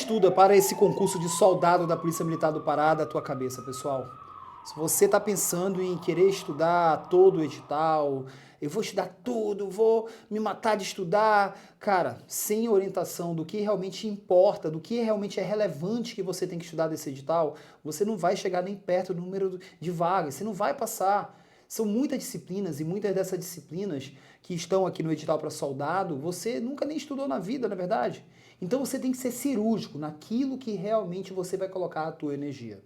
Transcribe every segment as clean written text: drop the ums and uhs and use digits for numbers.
estuda para esse concurso de soldado da Polícia Militar do Pará da tua cabeça, pessoal? Se você está pensando em querer estudar todo o edital, eu vou estudar tudo, vou me matar de estudar, cara, sem orientação do que realmente importa, do que realmente é relevante que você tem que estudar desse edital, você não vai chegar nem perto do número de vagas, você não vai passar. São muitas disciplinas e muitas dessas disciplinas que estão aqui no edital para soldado, você nunca nem estudou na vida, na verdade. Então você tem que ser cirúrgico naquilo que realmente você vai colocar a tua energia.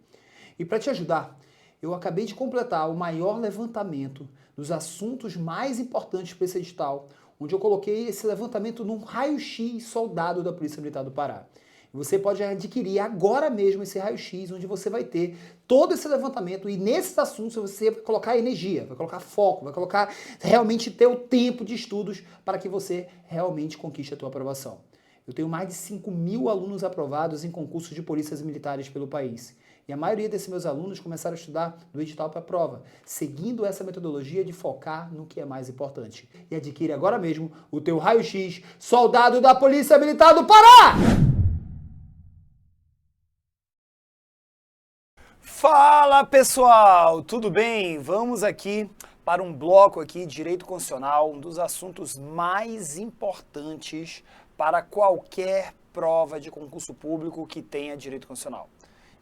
E para te ajudar, eu acabei de completar o maior levantamento dos assuntos mais importantes para esse edital, onde eu coloquei esse levantamento num raio-x soldado da Polícia Militar do Pará. Você pode adquirir agora mesmo esse raio-x, onde você vai ter todo esse levantamento e nesses assuntos você vai colocar energia, vai colocar foco, vai colocar realmente ter o tempo de estudos para que você realmente conquiste a tua aprovação. Eu tenho mais de 5.000 alunos aprovados em concursos de polícias militares pelo país. E a maioria desses meus alunos começaram a estudar do edital para a prova, seguindo essa metodologia de focar no que é mais importante. E adquire agora mesmo o teu raio-x soldado da Polícia Militar do Pará! Fala pessoal, tudo bem? Vamos aqui para um bloco aqui de Direito Constitucional, um dos assuntos mais importantes para qualquer prova de concurso público que tenha Direito Constitucional.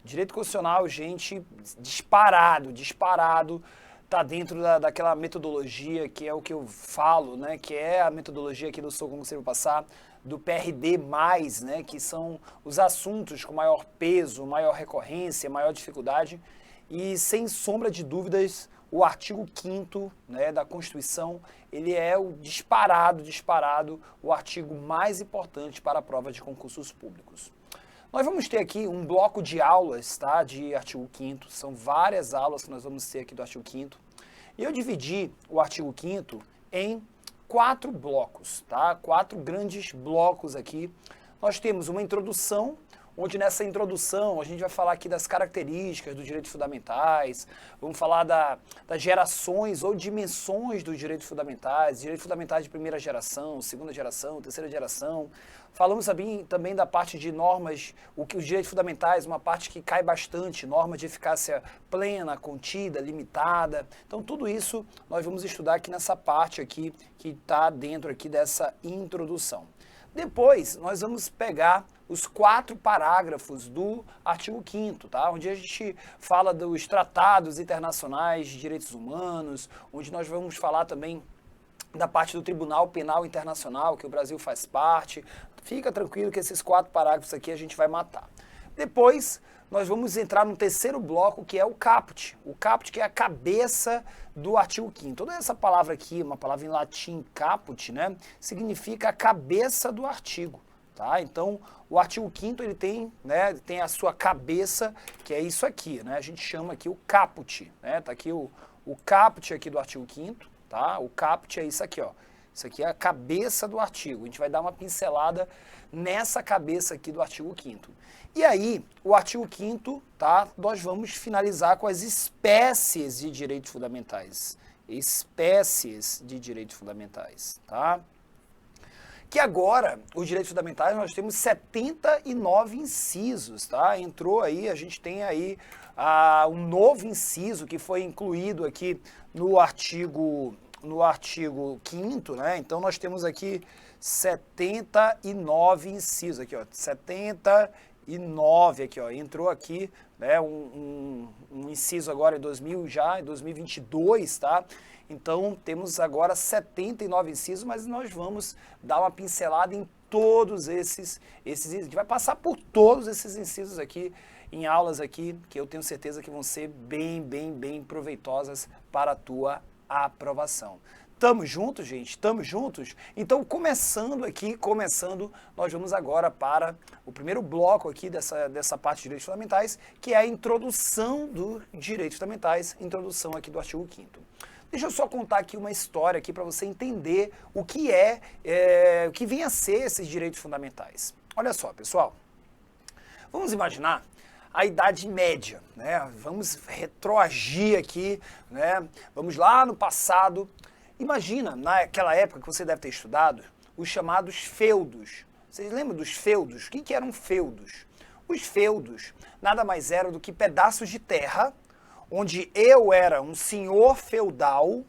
Direito Constitucional, gente, disparado, tá dentro daquela metodologia que é o que eu falo, né, que é a metodologia aqui do Sou Concurseiro Passar, do PRD+, né, que são os assuntos com maior peso, maior recorrência, maior dificuldade, e sem sombra de dúvidas, o artigo 5º, né, da Constituição, ele é o disparado, o artigo mais importante para a prova de concursos públicos. Nós vamos ter aqui um bloco de aulas, tá, de artigo 5º, são várias aulas que nós vamos ter aqui do artigo 5º, e eu dividi o artigo 5º em 4 blocos, tá, 4 grandes blocos aqui. Nós temos uma introdução, onde nessa introdução a gente vai falar aqui das características dos direitos fundamentais, vamos falar das gerações ou dimensões dos direitos fundamentais de primeira geração, segunda geração, terceira geração. Falamos também da parte de normas, os direitos fundamentais, uma parte que cai bastante, norma de eficácia plena, contida, limitada. Então tudo isso nós vamos estudar aqui nessa parte aqui, que está dentro aqui dessa introdução. Depois, nós vamos pegar os 4 parágrafos do artigo 5º, tá? Onde a gente fala dos tratados internacionais de direitos humanos, onde nós vamos falar também da parte do Tribunal Penal Internacional, que o Brasil faz parte. Fica tranquilo que esses 4 parágrafos aqui a gente vai matar. Depois, nós vamos entrar no terceiro bloco, que é o caput. O caput, que é a cabeça do artigo 5º. Toda essa palavra aqui, uma palavra em latim, caput, né, significa a cabeça do artigo, tá? Então, o artigo 5º, ele tem, né, tem a sua cabeça, que é isso aqui, né? A gente chama aqui o caput, né? Tá aqui o caput aqui do artigo 5º, tá? O caput é isso aqui, ó. Isso aqui é a cabeça do artigo. A gente vai dar uma pincelada nessa cabeça aqui do artigo 5º. E aí, o artigo 5º, tá? Nós vamos finalizar com as espécies de direitos fundamentais. Espécies de direitos fundamentais, tá? Que agora, os direitos fundamentais, nós temos 79 incisos, tá? Entrou aí, a gente tem aí um novo inciso que foi incluído aqui no artigo 5º, né? Então nós temos aqui 79 incisos aqui, ó, 79 aqui, ó, entrou aqui, né, um inciso agora em 2022, tá? Então temos agora 79 incisos, mas nós vamos dar uma pincelada em todos esses incisos. A gente vai passar por todos esses incisos aqui em aulas aqui, que eu tenho certeza que vão ser bem proveitosas para a tua aprovação. Tamo juntos, gente? Tamo juntos? Então, começando, nós vamos agora para o primeiro bloco aqui dessa parte de direitos fundamentais, que é a introdução dos direitos fundamentais, introdução aqui do artigo 5º. Deixa eu só contar aqui uma história aqui para você entender o que o que vem a ser esses direitos fundamentais. Olha só, pessoal, vamos imaginar a Idade Média, né? Vamos retroagir aqui, né? Vamos lá no passado. Imagina, naquela época que você deve ter estudado, os chamados feudos. Vocês lembram dos feudos? O que eram feudos? Os feudos nada mais eram do que pedaços de terra, onde eu era um senhor feudal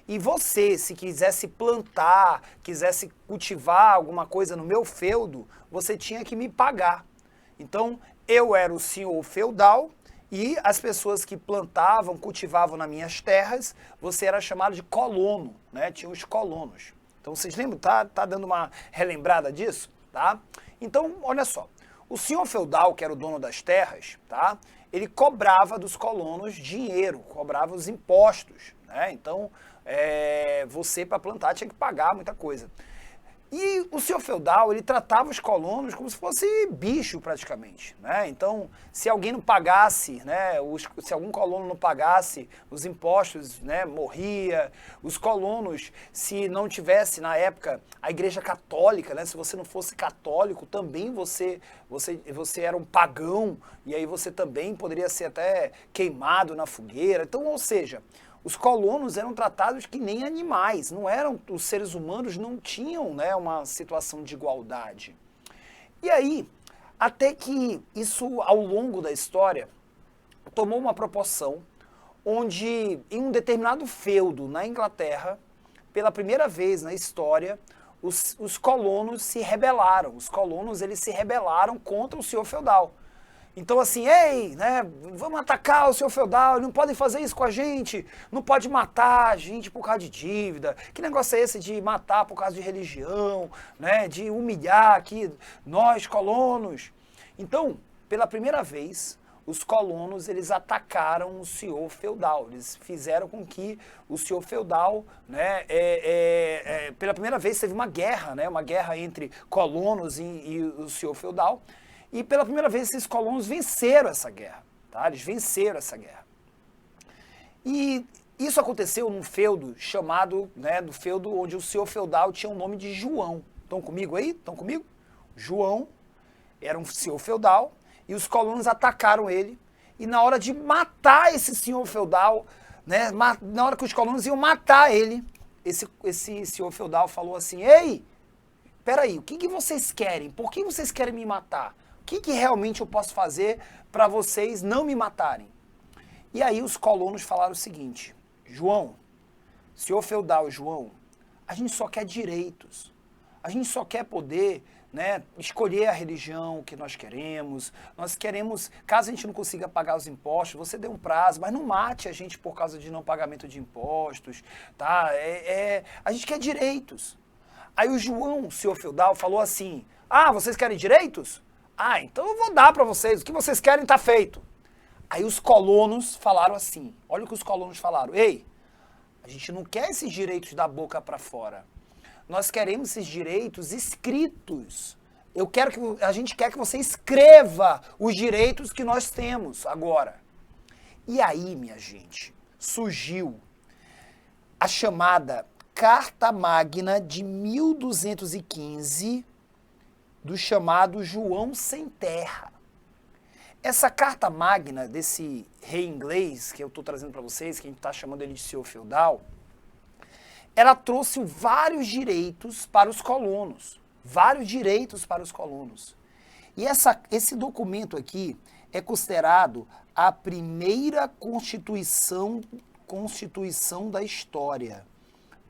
e você, se quisesse plantar, quisesse cultivar alguma coisa no meu feudo, você tinha que me pagar. Então, eu era o senhor feudal e as pessoas que plantavam, cultivavam nas minhas terras, você era chamado de colono, né? Tinha os colonos. Então, vocês lembram? Tá dando uma relembrada disso? Tá? Então, olha só. O senhor feudal, que era o dono das terras, tá? Ele cobrava dos colonos dinheiro, cobrava os impostos, né? Então, você para plantar tinha que pagar muita coisa. E o senhor feudal, ele tratava os colonos como se fosse bicho praticamente, né? Então, se alguém não pagasse, né, se algum colono não pagasse os impostos, né, morria. Os colonos, se não tivesse na época a igreja católica, né, se você não fosse católico, também você era um pagão e aí você também poderia ser até queimado na fogueira. Então, ou seja, os colonos eram tratados que nem animais, não eram, os seres humanos não tinham, né, uma situação de igualdade. E aí, até que isso ao longo da história tomou uma proporção onde em um determinado feudo na Inglaterra, pela primeira vez na história, os colonos se rebelaram. Os colonos eles se rebelaram contra o senhor feudal. Então assim, ei, né, vamos atacar o senhor feudal, não podem fazer isso com a gente, não pode matar a gente por causa de dívida. Que negócio é esse de matar por causa de religião, né, de humilhar aqui nós colonos? Então, pela primeira vez, os colonos eles atacaram o senhor feudal, eles fizeram com que o senhor feudal, né, pela primeira vez teve uma guerra, né, uma guerra entre colonos e o senhor feudal. E pela primeira vez esses colonos venceram essa guerra, tá? Eles venceram essa guerra. E isso aconteceu num feudo chamado, né, do feudo onde o senhor feudal tinha o nome de João. Estão comigo aí? Estão comigo? João era um senhor feudal e os colonos atacaram ele. E na hora de matar esse senhor feudal, né, na hora que os colonos iam matar ele, esse senhor feudal falou assim, ei, peraí, o que vocês querem? Por que vocês querem me matar? O que realmente eu posso fazer para vocês não me matarem? E aí os colonos falaram o seguinte, João, senhor feudal João, a gente só quer direitos, a gente só quer poder, né, escolher a religião que nós queremos, caso a gente não consiga pagar os impostos, você dê um prazo, mas não mate a gente por causa de não pagamento de impostos, tá? A gente quer direitos. Aí o João, senhor feudal, falou assim, vocês querem direitos? Então eu vou dar para vocês, o que vocês querem está feito. Aí os colonos falaram assim, olha o que os colonos falaram, ei, a gente não quer esses direitos da boca para fora, nós queremos esses direitos escritos. A gente quer que você escreva os direitos que nós temos agora. E aí, minha gente, surgiu a chamada Carta Magna de 1215, do chamado João Sem Terra. Essa Carta Magna desse rei inglês, que eu estou trazendo para vocês, que a gente está chamando ele de senhor feudal, ela trouxe vários direitos para os colonos. Vários direitos para os colonos. E esse documento aqui é considerado a primeira Constituição da história.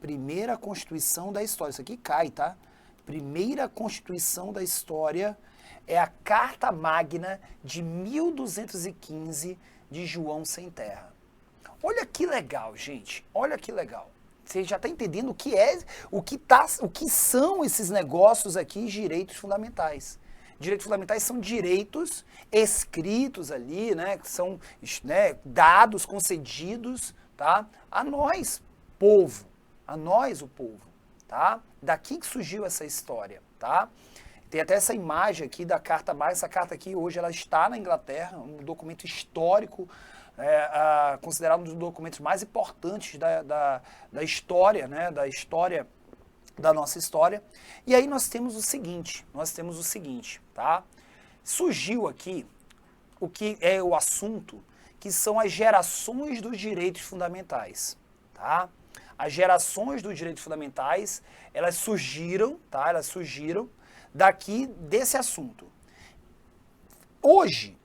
Primeira Constituição da história. Isso aqui cai, tá? Primeira Constituição da história é a Carta Magna de 1215 de João Sem Terra. Olha que legal, gente. Olha que legal. Você já está entendendo o que são esses negócios aqui, direitos fundamentais. Direitos fundamentais são direitos escritos ali, né, que são, né, dados, concedidos, tá, a nós, povo, a nós, o povo, tá? Daqui que surgiu essa história, tá? Tem até essa imagem aqui da Carta Magna, essa carta aqui hoje ela está na Inglaterra, um documento histórico, considerado um dos documentos mais importantes da história, né, da nossa história. E aí nós temos o seguinte, tá? Surgiu aqui o que é o assunto, que são as gerações dos direitos fundamentais, tá? As gerações dos direitos fundamentais, elas surgiram, tá? Elas surgiram daqui desse assunto. Hoje,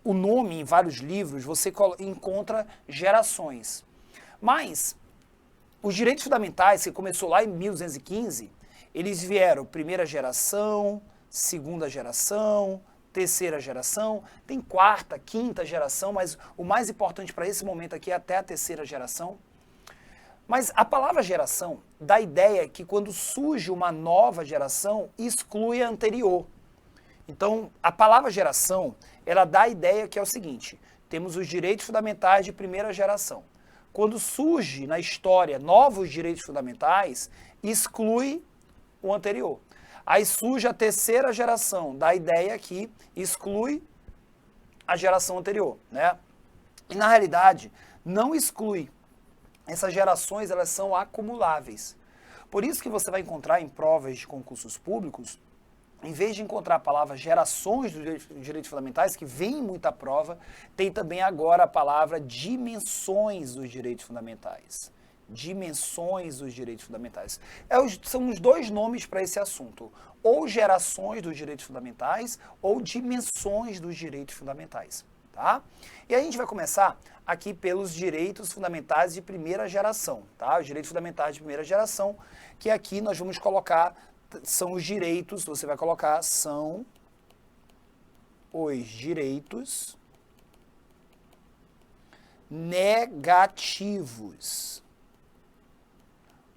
o nome em vários livros você encontra gerações. Mas os direitos fundamentais, que começou lá em 1215, eles vieram primeira geração, segunda geração, terceira geração, tem quarta, quinta geração, mas o mais importante para esse momento aqui é até a terceira geração. Mas a palavra geração dá a ideia que quando surge uma nova geração, exclui a anterior. Então, a palavra geração, ela dá a ideia que é o seguinte, temos os direitos fundamentais de primeira geração. Quando surge na história novos direitos fundamentais, exclui o anterior. Aí surge a terceira geração, dá a ideia que exclui a geração anterior, né? E na realidade, não exclui. Essas gerações, elas são acumuláveis. Por isso que você vai encontrar em provas de concursos públicos, em vez de encontrar a palavra gerações dos direitos fundamentais, que vem em muita prova, tem também agora a palavra dimensões dos direitos fundamentais. Dimensões dos direitos fundamentais. São os dois nomes para esse assunto. Ou gerações dos direitos fundamentais, ou dimensões dos direitos fundamentais. Tá? E aí a gente vai começar aqui pelos direitos fundamentais de primeira geração. Tá? Os direitos fundamentais de primeira geração, que aqui nós vamos colocar, são os direitos, você vai colocar, são os direitos negativos.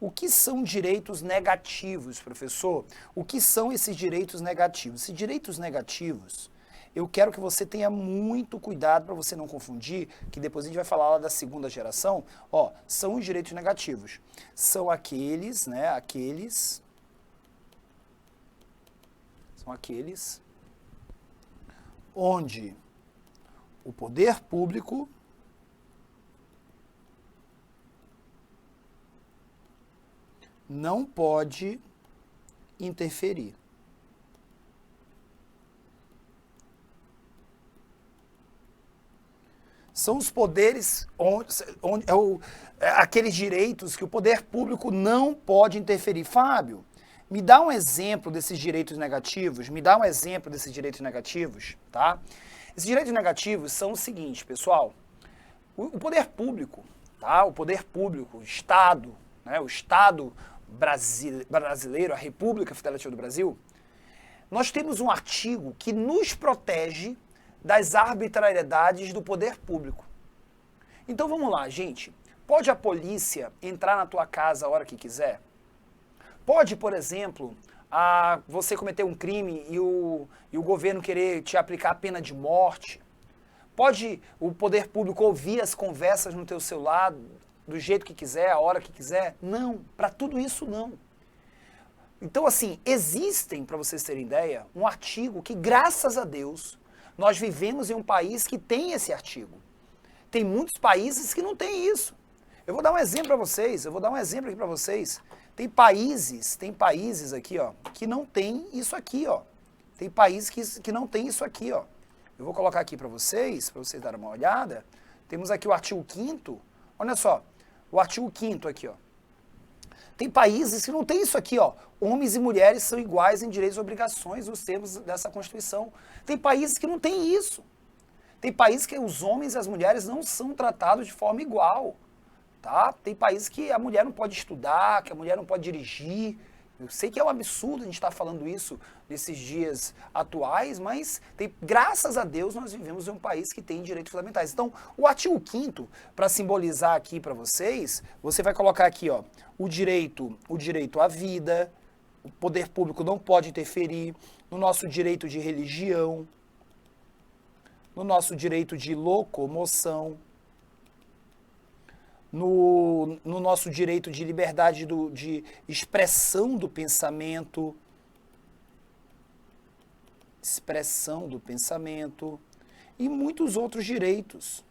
O que são direitos negativos, professor? O que são esses direitos negativos? Esses direitos negativos, eu quero que você tenha muito cuidado para você não confundir, que depois a gente vai falar lá da segunda geração, ó, são os direitos negativos. São aqueles, né, são aqueles onde o poder público não pode interferir. São os poderes, aqueles direitos que o poder público não pode interferir. Fábio, me dá um exemplo desses direitos negativos, tá? Esses direitos negativos são o seguinte, pessoal, o poder público, tá? O poder público, o Estado, né? O Estado brasileiro, a República Federativa do Brasil, nós temos um artigo que nos protege das arbitrariedades do poder público. Então vamos lá, gente. Pode a polícia entrar na tua casa a hora que quiser? Pode, por exemplo, você cometer um crime e o governo querer te aplicar a pena de morte? Pode o poder público ouvir as conversas no teu celular do jeito que quiser, a hora que quiser? Não, para tudo isso não. Então assim, existem, para vocês terem ideia, um artigo que, graças a Deus, nós vivemos em um país que tem esse artigo. Tem muitos países que não tem isso. Eu vou dar um exemplo para vocês, Tem países aqui, ó, que não tem isso aqui, ó. Tem países que não tem isso aqui, ó. Eu vou colocar aqui para vocês darem uma olhada. Temos aqui o artigo 5º. Olha só, o artigo 5º aqui, ó. Tem países que não tem isso aqui, ó. Homens e mulheres são iguais em direitos e obrigações nos termos dessa Constituição. Tem países que não tem isso. Tem países que os homens e as mulheres não são tratados de forma igual. Tá? Tem países que a mulher não pode estudar, que a mulher não pode dirigir. Eu sei que é um absurdo a gente estar falando isso nesses dias atuais, mas graças a Deus nós vivemos em um país que tem direitos fundamentais. Então, o artigo 5º, para simbolizar aqui para vocês, você vai colocar aqui, ó, o direito à vida, o poder público não pode interferir no nosso direito de religião, no nosso direito de locomoção, no nosso direito de liberdade de expressão do pensamento, e muitos outros direitos.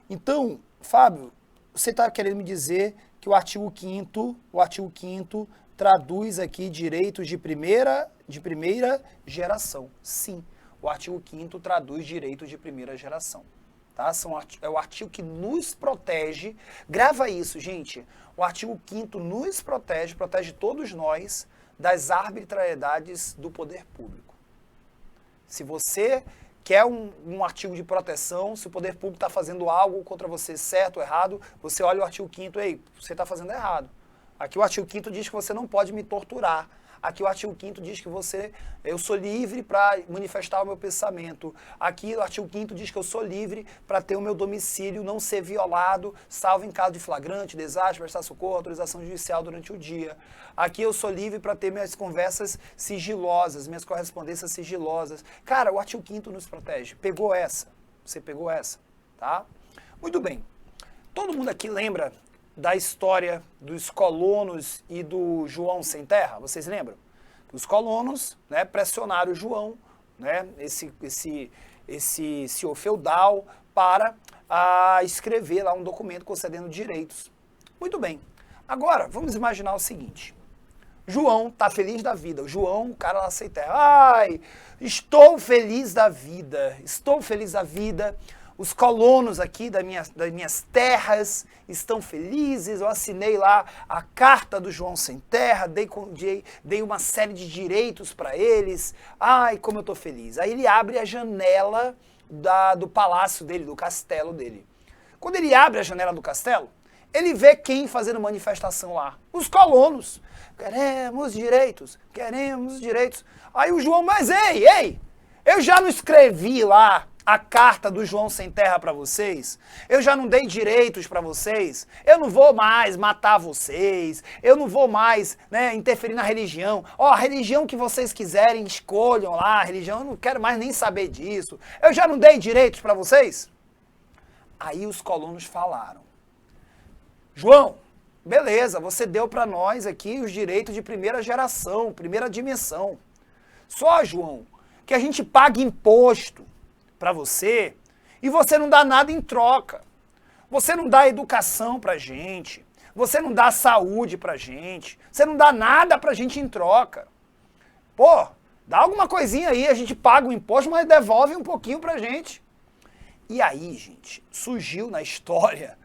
Então, Fábio, você está querendo me dizer que o artigo 5º traduz aqui direitos de primeira geração. Sim, o artigo 5º traduz direitos de primeira geração. Tá? É o artigo que nos protege. Grava isso, gente. O artigo 5º nos protege todos nós das arbitrariedades do poder público. Se você quer um artigo de proteção, se o poder público está fazendo algo contra você, certo ou errado, você olha o artigo 5º, ei, você está fazendo errado. Aqui o artigo 5º diz que você não pode me torturar. Aqui o artigo 5º diz que eu sou livre para manifestar o meu pensamento. Aqui o artigo 5º diz que eu sou livre para ter o meu domicílio não ser violado, salvo em caso de flagrante, desastre, prestar socorro, autorização judicial durante o dia. Aqui eu sou livre para ter minhas conversas sigilosas, minhas correspondências sigilosas. Cara, o artigo 5º nos protege. Pegou essa? Você pegou essa, tá? Muito bem. Todo mundo aqui lembra da história dos colonos e do João Sem Terra? Vocês lembram? Os colonos, né, pressionaram o João, né, esse senhor feudal, para escrever lá um documento concedendo direitos. Muito bem. Agora, vamos imaginar o seguinte. João está feliz da vida. O João, o cara lá sem terra. Ai, estou feliz da vida. Estou feliz da vida. Os colonos aqui das minhas terras estão felizes, eu assinei lá a carta do João Sem Terra, dei uma série de direitos para eles, ai, como eu estou feliz. Aí ele abre a janela do palácio dele, do castelo dele. Quando ele abre a janela do castelo, ele vê quem fazendo manifestação lá? Os colonos. Queremos direitos, queremos direitos. Aí o João, mas ei, eu já não escrevi lá a carta do João Sem Terra para vocês, eu já não dei direitos para vocês, eu não vou mais matar vocês, eu não vou mais, né, interferir na religião. Ó, a religião que vocês quiserem, escolham lá, a religião, eu não quero mais nem saber disso, eu já não dei direitos para vocês? Aí os colonos falaram, João, beleza, você deu para nós aqui os direitos de primeira geração, primeira dimensão. Só, João, que a gente paga imposto para você e você não dá nada em troca. Você não dá educação pra gente, você não dá saúde pra gente, você não dá nada pra gente em troca. Pô, dá alguma coisinha aí, a gente paga o imposto, mas devolve um pouquinho pra gente. E aí, gente, surgiu na história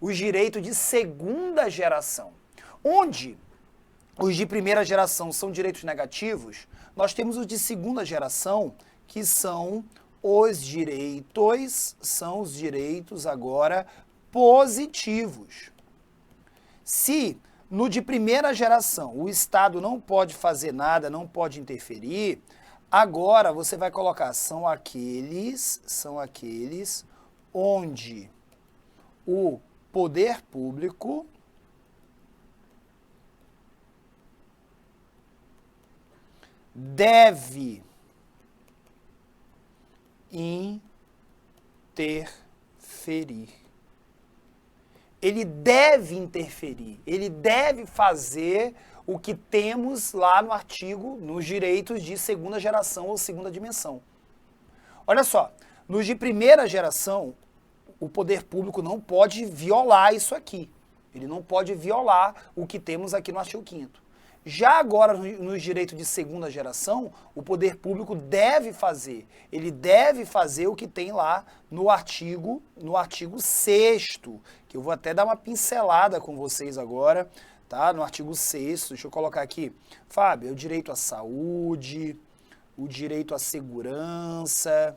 os direitos de segunda geração. Onde os de primeira geração são direitos negativos, nós temos os de segunda geração, que são os direitos agora positivos. Se no de primeira geração o Estado não pode fazer nada, não pode interferir, agora você vai colocar, são aqueles onde o poder público deve interferir. Ele deve interferir, ele deve fazer o que temos lá no artigo, nos direitos de segunda geração ou segunda dimensão. Olha só, nos de primeira geração, o poder público não pode violar isso aqui. Ele não pode violar o que temos aqui no artigo 5º. Já agora, nos direitos de segunda geração, o poder público deve fazer. Ele deve fazer o que tem lá no artigo 6º, que eu vou até dar uma pincelada com vocês agora, tá? No artigo 6º, deixa eu colocar aqui. Fábio, é o direito à saúde, o direito à segurança.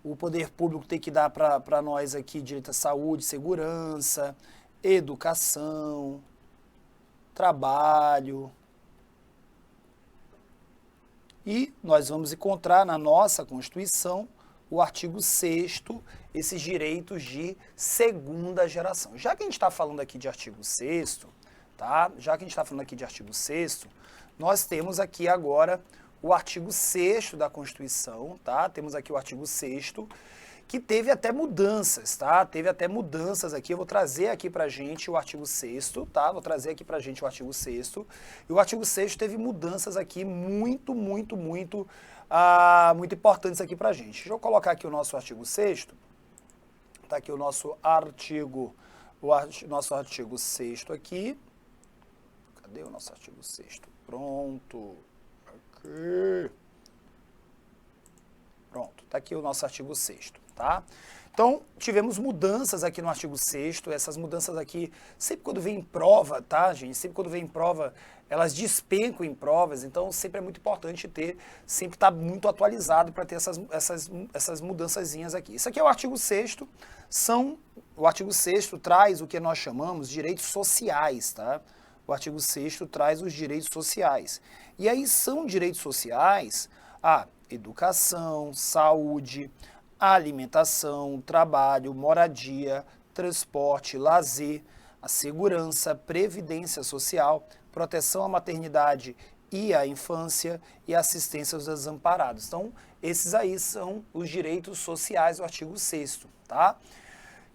O poder público tem que dar para nós aqui direito à saúde, segurança, educação, trabalho. E nós vamos encontrar na nossa Constituição, o artigo 6º, esses direitos de segunda geração. Já que a gente está falando aqui de artigo 6º, tá? Já que a gente está falando aqui de artigo 6º, nós temos aqui agora o artigo 6º da Constituição, tá? Temos aqui o artigo 6º, que teve até mudanças, tá? Teve até mudanças aqui, eu vou trazer aqui pra gente o artigo 6º, tá? Vou trazer aqui pra gente o artigo 6º. E o artigo 6º teve mudanças aqui muito importantes aqui pra gente. Deixa eu colocar aqui o nosso artigo 6º. Tá aqui o nosso artigo 6º aqui. Cadê o nosso artigo 6º? Pronto. Aqui. Pronto, tá aqui o nosso artigo 6º, tá? Então, tivemos mudanças aqui no artigo 6º, essas mudanças aqui, sempre quando vem em prova, tá, gente? Sempre quando vem em prova, elas despencam em provas, então sempre é muito importante ter, sempre estar muito atualizado para ter essas mudançazinhas aqui. Isso aqui é o artigo 6º, o artigo 6º traz o que nós chamamos de direitos sociais, tá? O artigo 6º traz os direitos sociais. E aí são direitos sociais a educação, saúde, alimentação, trabalho, moradia, transporte, lazer, a segurança, previdência social, proteção à maternidade e à infância e assistência aos desamparados. Então, esses aí são os direitos sociais do artigo 6º, tá?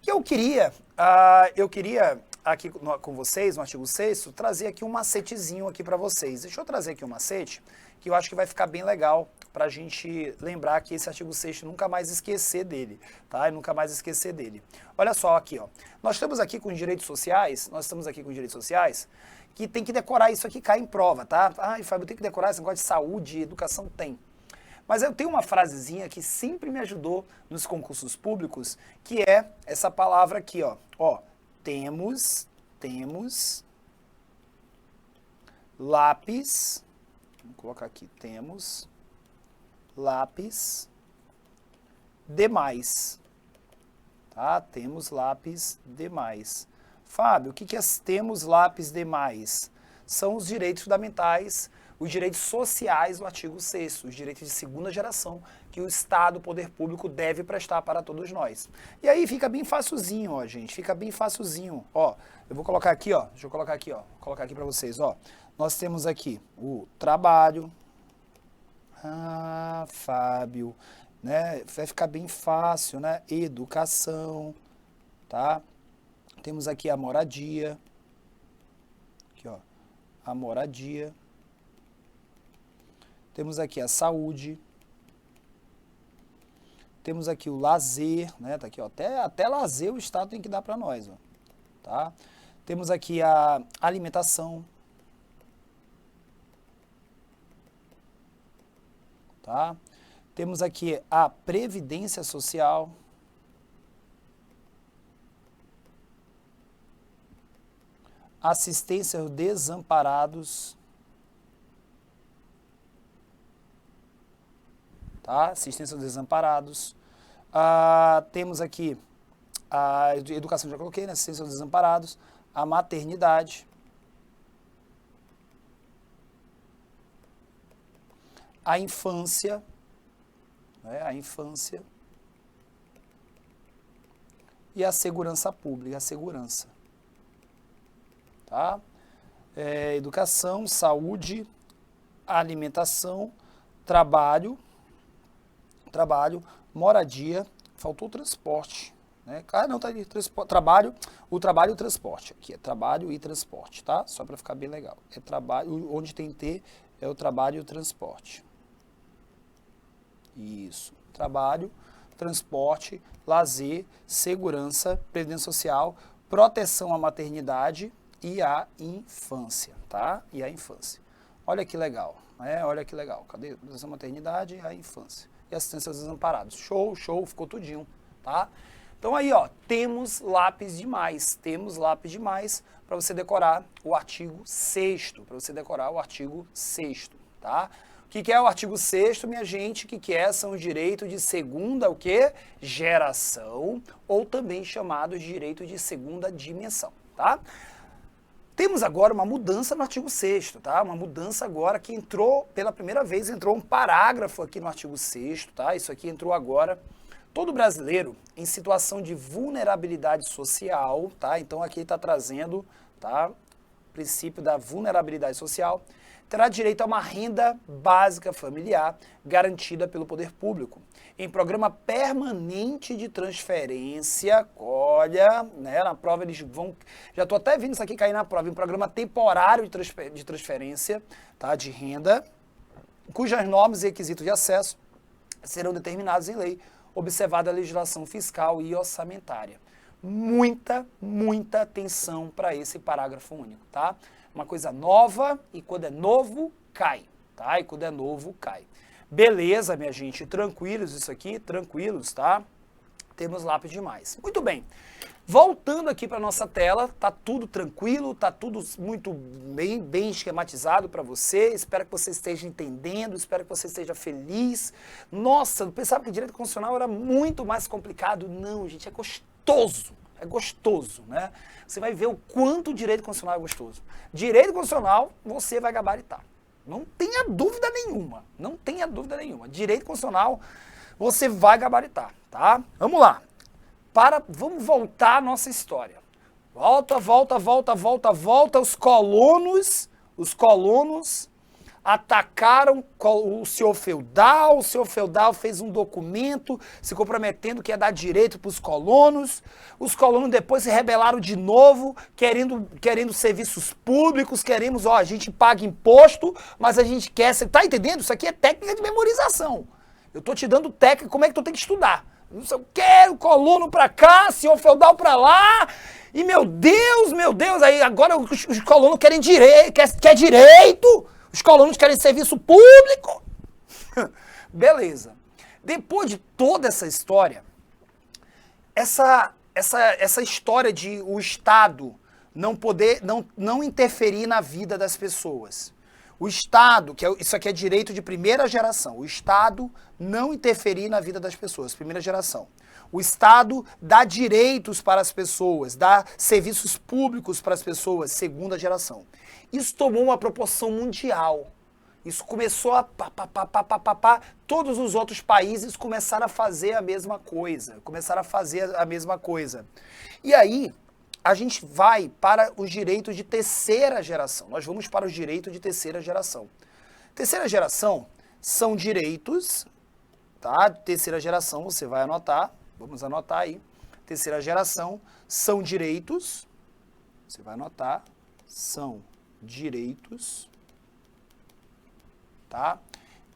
Que eu queria aqui com vocês, no artigo 6º, trazer aqui um macetezinho aqui para vocês. Deixa eu trazer aqui um macete que eu acho que vai ficar bem legal para a gente lembrar que esse artigo 6º nunca mais esquecer dele, tá? E nunca mais esquecer dele. Olha só aqui, ó. Nós estamos aqui com direitos sociais, que tem que decorar isso aqui, cai em prova, tá? Ai, Fábio, eu tenho que decorar esse negócio de saúde e educação? Tem. Mas eu tenho uma frasezinha que sempre me ajudou nos concursos públicos, que é essa palavra aqui, ó. Ó, temos lápis, vamos colocar aqui, temos lápis demais, tá? Temos lápis demais. Fábio, o que é temos lápis demais? São os direitos fundamentais, os direitos sociais do artigo 6º, os direitos de segunda geração que o Estado, o poder público, deve prestar para todos nós. E aí fica bem facilzinho, ó, gente, fica bem facilzinho. Ó, eu vou colocar aqui, ó, deixa eu colocar aqui, ó, vou colocar aqui para vocês, ó. Nós temos aqui o trabalho. Ah, Fábio, né? Vai ficar bem fácil, né? Educação, tá? Temos aqui a moradia. Aqui, ó, a moradia. Temos aqui a saúde. Temos aqui o lazer, né? Tá aqui, ó, até lazer o Estado tem que dar para nós, ó, tá? Temos aqui a alimentação. Tá? Temos aqui a previdência social. Assistência aos desamparados. Tá? Assistência aos desamparados. Temos aqui a educação, já coloquei, né? Assistência aos desamparados. A maternidade. A infância, né, a infância e a segurança pública, a segurança, tá? Educação, saúde, alimentação, trabalho, moradia, faltou transporte, né? Ah, não, tá ali, trabalho e o transporte, aqui é trabalho e transporte, tá? Só para ficar bem legal, é trabalho, onde tem T é o trabalho e o transporte. Isso, trabalho, transporte, lazer, segurança, previdência social, proteção à maternidade e à infância, tá? E à infância. Olha que legal, né? Olha que legal. Cadê? Proteção à maternidade e à infância. E assistência aos desamparados. Show, show, ficou tudinho, tá? Então aí, ó, temos lápis demais para você decorar o artigo 6º, tá? O que é o artigo 6º, minha gente? O que é? São os direitos de segunda, o quê? Geração, ou também chamados de direito de segunda dimensão, tá? Temos agora uma mudança no artigo 6º, tá? Uma mudança agora que entrou, pela primeira vez, entrou um parágrafo aqui no artigo 6º, tá? Isso aqui entrou agora. Todo brasileiro em situação de vulnerabilidade social, tá? Então aqui está trazendo, tá? O princípio da vulnerabilidade social, terá direito a uma renda básica familiar garantida pelo poder público, em programa permanente de transferência. Olha, né, na prova eles vão, já estou até vendo isso aqui cair na prova, em programa temporário de transferência, tá, de renda, cujas normas e requisitos de acesso serão determinados em lei, observada a legislação fiscal e orçamentária. Muita atenção para esse parágrafo único, tá? Uma coisa nova, e quando é novo, cai, tá? E quando é novo, cai. Beleza, minha gente, tranquilos isso aqui, tranquilos, tá? temos lápis demais. Muito bem. Voltando aqui para nossa tela, tá tudo tranquilo, tá tudo muito bem esquematizado para você. Espero que você esteja entendendo, espero que você esteja feliz. Nossa, eu pensava que direito constitucional era muito mais complicado. Não, gente, é gostoso. É gostoso, né? Você vai ver o quanto o direito constitucional é gostoso. Direito constitucional, você vai gabaritar. Não tenha dúvida nenhuma. Não tenha dúvida nenhuma. Direito constitucional, você vai gabaritar, tá? Vamos lá. Vamos voltar à nossa história. Volta. Os colonos atacaram o senhor feudal fez um documento se comprometendo que ia dar direito para os colonos depois se rebelaram de novo, querendo serviços públicos, a gente paga imposto, mas a gente quer, você tá entendendo? Isso aqui é técnica de memorização. Eu tô te dando técnica, como é que tu tem que estudar. Não sei o que, o colono pra cá, senhor feudal pra lá, e meu Deus, aí agora os colonos querem quer direito, os colonos querem serviço público. Beleza. Depois de toda essa história, essa história de o Estado não interferir na vida das pessoas. O Estado, isso aqui é direito de primeira geração, o Estado não interferir na vida das pessoas, primeira geração. O Estado dá direitos para as pessoas, dá serviços públicos para as pessoas, segunda geração. Isso tomou uma proporção mundial. Isso começou todos os outros países começaram a fazer a mesma coisa, E aí, a gente vai para os direitos de terceira geração. Nós vamos para os direitos de terceira geração. Terceira geração são direitos, tá? Terceira geração, você vai anotar, vamos anotar aí. Terceira geração são direitos, você vai anotar, são direitos, tá?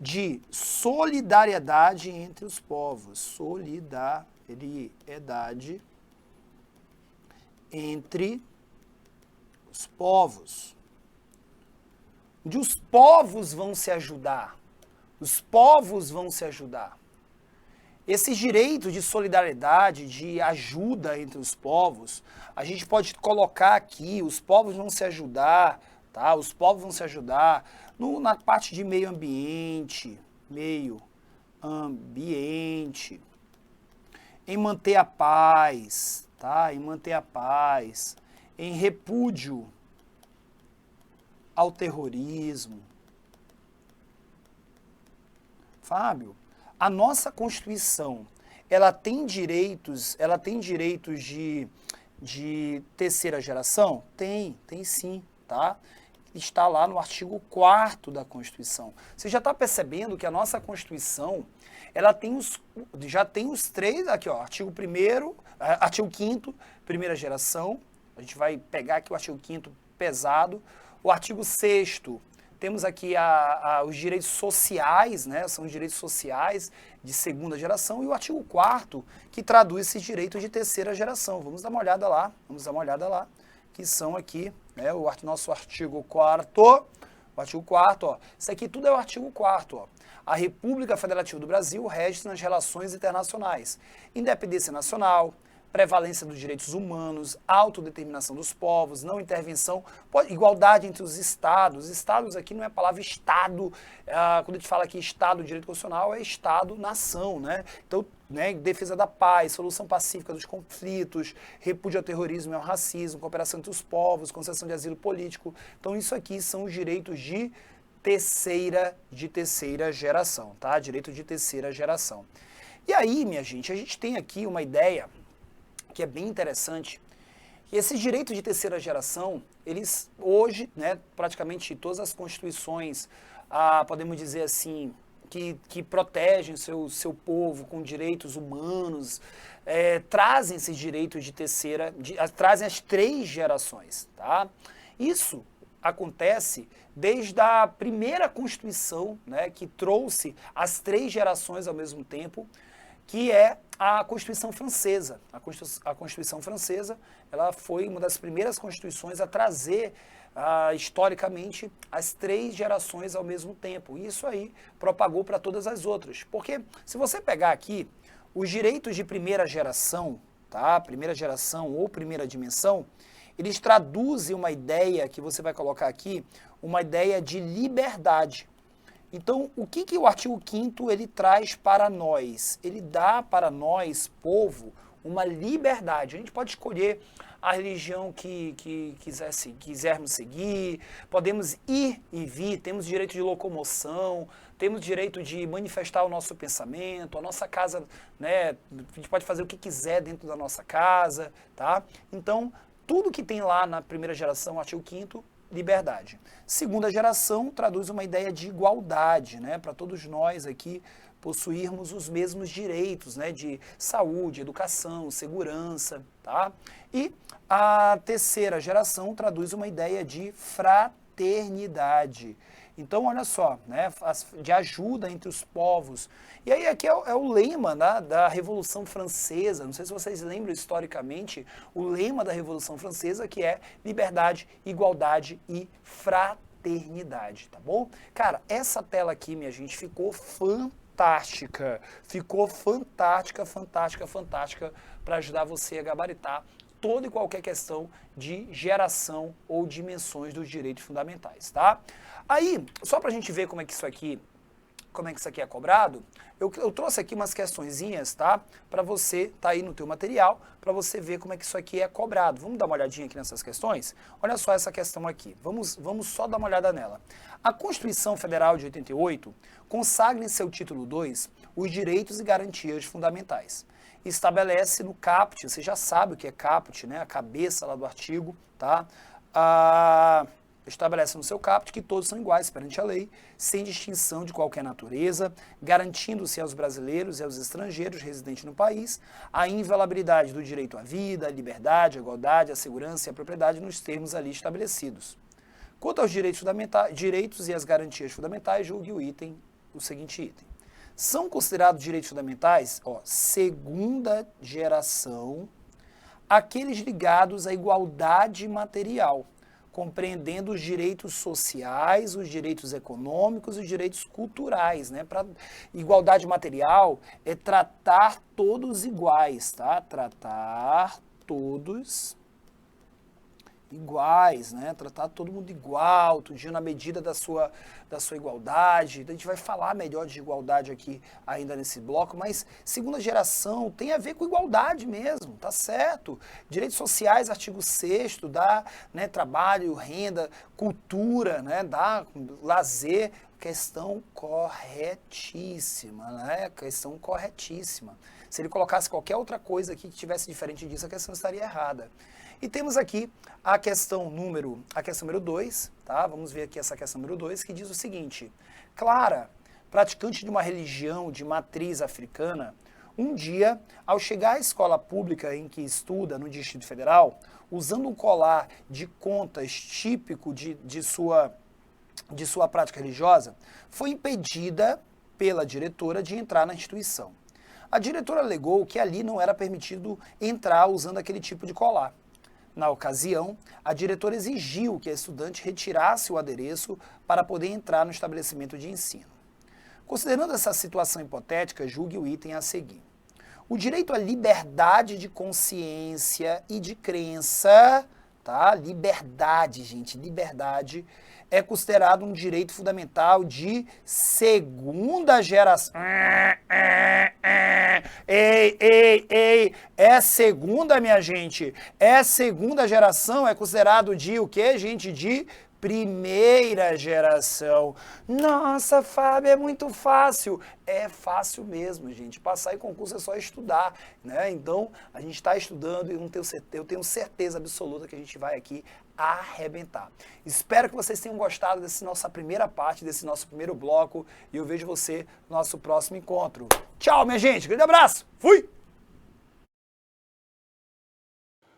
De solidariedade entre os povos. Solidariedade entre os povos. Onde os povos vão se ajudar. Os povos vão se ajudar. Esses direitos de solidariedade, de ajuda entre os povos, a gente pode colocar aqui, os povos vão se ajudar, tá? Os povos vão se ajudar na parte de meio ambiente, em manter a paz, tá? Em manter a paz, em repúdio ao terrorismo. Fábio, a nossa Constituição, ela tem direitos de terceira geração? Tem sim, tá? Está lá no artigo 4º da Constituição. Você já está percebendo que a nossa Constituição, ela já tem os três, aqui ó, artigo 5º, primeira geração, a gente vai pegar aqui o artigo 5º pesado, o artigo 6º, temos aqui os direitos sociais, né, são os direitos sociais de segunda geração, e o artigo 4º, que traduz esses direitos de terceira geração. Vamos dar uma olhada lá, que são aqui, né, o nosso artigo 4º, ó, isso aqui tudo é o artigo 4º, ó. A República Federativa do Brasil rege nas relações internacionais, independência nacional, prevalência dos direitos humanos, autodeterminação dos povos, não intervenção, igualdade entre os estados. Estados aqui não é a palavra Estado, quando a gente fala aqui Estado, direito constitucional, é Estado-nação, né? Então, né, defesa da paz, solução pacífica dos conflitos, repúdio ao terrorismo e ao racismo, cooperação entre os povos, concessão de asilo político. Então, isso aqui são os direitos de terceira geração, tá? Direito de terceira geração. E aí, minha gente, a gente tem aqui uma ideia que é bem interessante. E esses direitos de terceira geração, eles hoje, né, praticamente todas as constituições, podemos dizer assim, que protegem seu povo com direitos humanos, trazem esses direitos de trazem as três gerações, tá? Isso acontece desde a primeira Constituição, né, que trouxe as três gerações ao mesmo tempo, que é a Constituição Francesa. A Constituição Francesa, ela foi uma das primeiras constituições a trazer, historicamente, as três gerações ao mesmo tempo. E isso aí propagou para todas as outras. Porque, se você pegar aqui, os direitos de primeira geração, tá? Primeira geração ou primeira dimensão, eles traduzem uma ideia que você vai colocar aqui, uma ideia de liberdade. Então, o que o artigo 5º ele traz para nós? Ele dá para nós, povo, uma liberdade. A gente pode escolher a religião que quisermos seguir, podemos ir e vir, temos direito de locomoção, temos direito de manifestar o nosso pensamento, a nossa casa, né, a gente pode fazer o que quiser dentro da nossa casa, tá? Então, tudo que tem lá na primeira geração, artigo 5º, liberdade. Segunda geração traduz uma ideia de igualdade, né, para todos nós aqui possuirmos os mesmos direitos, né, de saúde, educação, segurança, tá? E a terceira geração traduz uma ideia de fraternidade. Então, olha só, né, de ajuda entre os povos. E aí aqui é o lema, né, da Revolução Francesa, não sei se vocês lembram historicamente, o lema da Revolução Francesa que é liberdade, igualdade e fraternidade, tá bom? Cara, essa tela aqui, minha gente, ficou fantástica, fantástica para ajudar você a gabaritar toda e qualquer questão de geração ou dimensões dos direitos fundamentais, tá? Aí, só para a gente ver como é que isso aqui é cobrado, eu trouxe aqui umas questõezinhas, tá? Para você, tá aí no teu material, para você ver como é que isso aqui é cobrado. Vamos dar uma olhadinha aqui nessas questões? Olha só essa questão aqui, vamos só dar uma olhada nela. A Constituição Federal de 88 consagra em seu título 2 os direitos e garantias fundamentais. Estabelece no caput, você já sabe o que é caput, né? A cabeça lá do artigo, tá? Estabelece no seu caput que todos são iguais perante a lei, sem distinção de qualquer natureza, garantindo-se aos brasileiros e aos estrangeiros residentes no país a inviolabilidade do direito à vida, à liberdade, à igualdade, à segurança e à propriedade nos termos ali estabelecidos. Quanto aos direitos e as garantias fundamentais, julgue o seguinte item. São considerados direitos fundamentais, segunda geração, aqueles ligados à igualdade material, compreendendo os direitos sociais, os direitos econômicos e os direitos culturais, né? Para igualdade material é tratar todos iguais, tá? Tratar todos iguais, né? Tratar todo mundo igual, tudinho na medida da sua igualdade. A gente vai falar melhor de igualdade aqui ainda nesse bloco, mas segunda geração tem a ver com igualdade mesmo, tá certo? Direitos sociais, artigo 6º, dá, né, trabalho, renda, cultura, né, dá lazer, questão corretíssima, né? Questão corretíssima. Se ele colocasse qualquer outra coisa aqui que tivesse diferente disso, a questão estaria errada. E temos aqui a questão número 2, tá? Vamos ver aqui essa questão número 2, que diz o seguinte: Clara, praticante de uma religião de matriz africana, um dia, ao chegar à escola pública em que estuda no Distrito Federal, usando um colar de contas típico de sua prática religiosa, foi impedida pela diretora de entrar na instituição. A diretora alegou que ali não era permitido entrar usando aquele tipo de colar. Na ocasião, a diretora exigiu que a estudante retirasse o adereço para poder entrar no estabelecimento de ensino. Considerando essa situação hipotética, julgue o item a seguir. O direito à liberdade de consciência e de crença, tá? Liberdade, gente, liberdade, é considerado um direito fundamental de segunda geração. Ei, é segunda, minha gente. É segunda geração, é considerado de o quê, gente? De primeira geração. Nossa, Fábio, é muito fácil. É fácil mesmo, gente. Passar em concurso é só estudar, né? Então, a gente está estudando e eu tenho certeza absoluta que a gente vai aqui arrebentar. Espero que vocês tenham gostado dessa nossa primeira parte, desse nosso primeiro bloco, e eu vejo você no nosso próximo encontro. Tchau, minha gente. Grande abraço. Fui!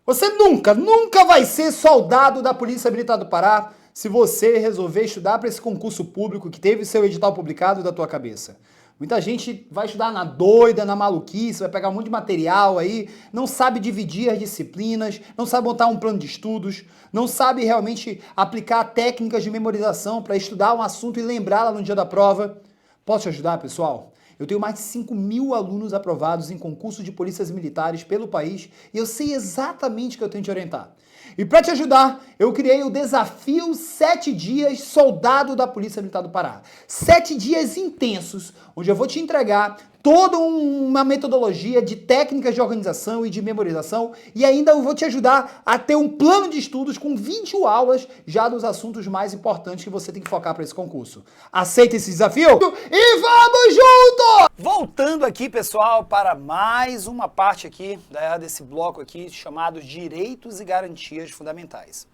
Você nunca vai ser soldado da Polícia Militar do Pará se você resolver estudar para esse concurso público que teve seu edital publicado da tua cabeça. Muita gente vai estudar na doida, na maluquice, vai pegar um monte de material aí, não sabe dividir as disciplinas, não sabe montar um plano de estudos, não sabe realmente aplicar técnicas de memorização para estudar um assunto e lembrar lá no dia da prova. Posso te ajudar, pessoal? Eu tenho mais de 5.000 alunos aprovados em concurso de polícias militares pelo país e eu sei exatamente o que eu tenho que te orientar. E para te ajudar, eu criei o desafio 7 dias Soldado da Polícia Militar do Pará. 7 dias intensos, onde eu vou te entregar toda uma metodologia de técnicas de organização e de memorização e ainda eu vou te ajudar a ter um plano de estudos com 20 aulas já dos assuntos mais importantes que você tem que focar para esse concurso. Aceita esse desafio? E vamos junto! Voltando aqui, pessoal, para mais uma parte aqui desse bloco aqui chamado Direitos e Garantias Fundamentais.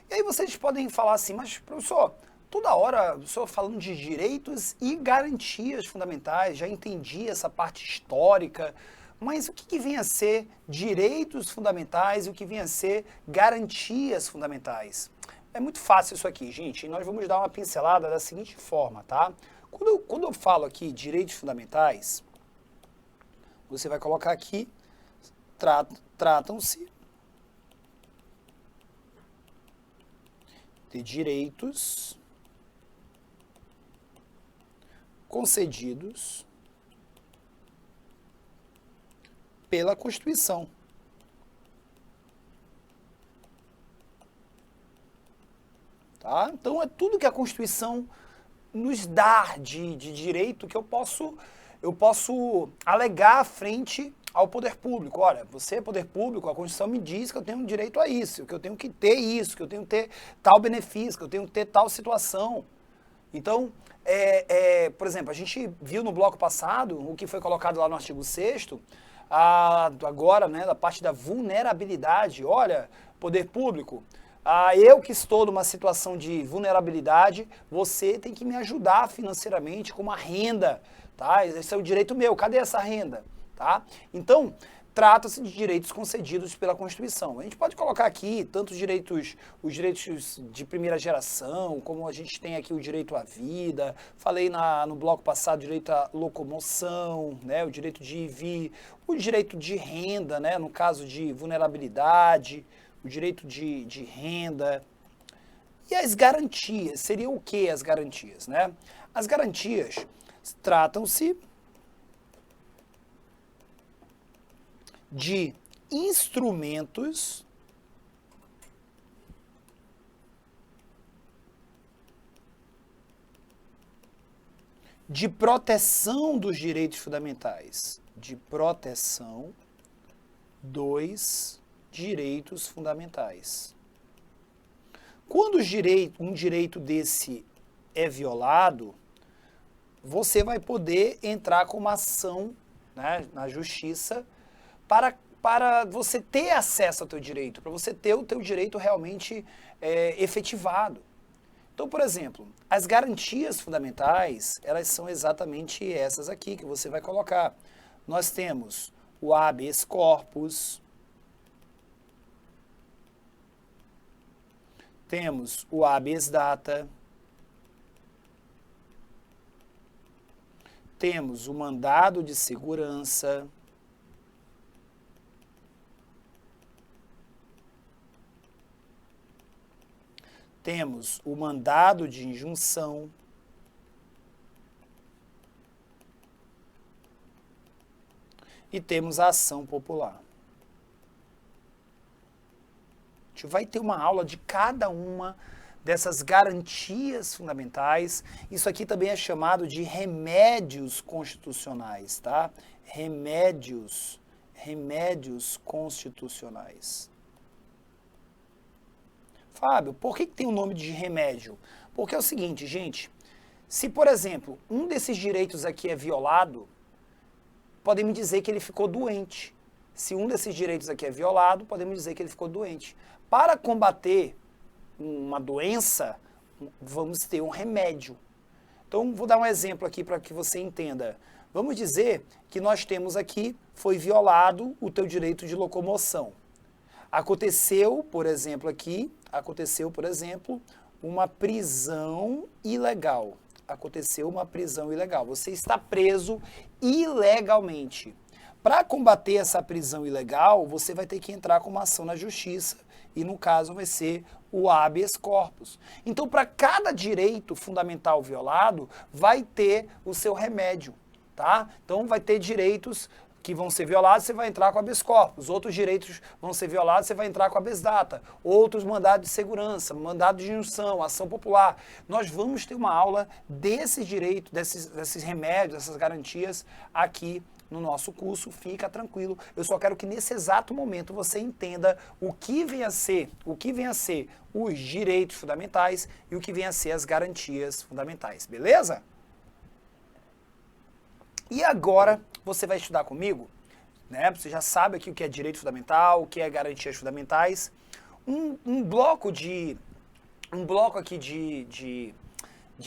E aí vocês podem falar assim, mas professor, toda hora o senhor falando de direitos e garantias fundamentais, já entendi essa parte histórica, mas o que vem a ser direitos fundamentais e o que vem a ser garantias fundamentais? É muito fácil isso aqui, gente, e nós vamos dar uma pincelada da seguinte forma, tá? Quando eu falo aqui direitos fundamentais, você vai colocar aqui, tratam-se de direitos concedidos pela Constituição. Tá? Então é tudo que a Constituição nos dá de direito que eu posso alegar frente ao poder público. Olha, você é poder público, a Constituição me diz que eu tenho direito a isso, que eu tenho que ter isso, que eu tenho que ter tal benefício, que eu tenho que ter tal situação. Então, por exemplo, a gente viu no bloco passado o que foi colocado lá no artigo 6º, agora, né, da parte da vulnerabilidade. Olha, poder público, eu que estou numa situação de vulnerabilidade, você tem que me ajudar financeiramente com uma renda, tá? Esse é o direito meu, cadê essa renda? Tá? Então, trata-se de direitos concedidos pela Constituição. A gente pode colocar aqui tanto os direitos de primeira geração, como a gente tem aqui o direito à vida, falei no bloco passado, direito à locomoção, né, o direito de ir e vir, o direito de renda, né, no caso de vulnerabilidade, o direito de renda. E as garantias, seriam o que as garantias? Né? As garantias tratam-se de instrumentos de proteção dos direitos fundamentais, de proteção dos direitos fundamentais. Quando um direito desse é violado, você vai poder entrar com uma ação, né, na justiça para você ter acesso ao teu direito, para você ter o teu direito realmente efetivado. Então, por exemplo, as garantias fundamentais, elas são exatamente essas aqui que você vai colocar. Nós temos o habeas corpus, temos o habeas data, temos o mandado de segurança, temos o mandado de injunção, e temos a ação popular. A gente vai ter uma aula de cada uma dessas garantias fundamentais. Isso aqui também é chamado de remédios constitucionais, tá? Remédios constitucionais. Fábio, por que tem o nome de remédio? Porque é o seguinte, gente, se, por exemplo, um desses direitos aqui é violado, podem me dizer que ele ficou doente. Se um desses direitos aqui é violado, podemos dizer que ele ficou doente. Para combater uma doença, vamos ter um remédio. Então, vou dar um exemplo aqui para que você entenda. Vamos dizer que nós temos aqui, foi violado o teu direito de locomoção. Aconteceu, por exemplo, uma prisão ilegal. Aconteceu uma prisão ilegal. Você está preso ilegalmente. Para combater essa prisão ilegal, você vai ter que entrar com uma ação na justiça e, no caso, vai ser o habeas corpus. Então, para cada direito fundamental violado, vai ter o seu remédio. tá? Então vai ter direitos que vão ser violados, você vai entrar com habeas corpus. Outros direitos vão ser violados, você vai entrar com habeas data. Outros mandados de segurança, mandado de injunção, ação popular. Nós vamos ter uma aula desses direitos, desses remédios, dessas garantias aqui no nosso curso. Fica tranquilo. Eu só quero que nesse exato momento você entenda o que vem a ser os direitos fundamentais e o que vem a ser as garantias fundamentais. Beleza? E agora você vai estudar comigo, né? Você já sabe aqui o que é direito fundamental, o que é garantias fundamentais. Um bloco aqui de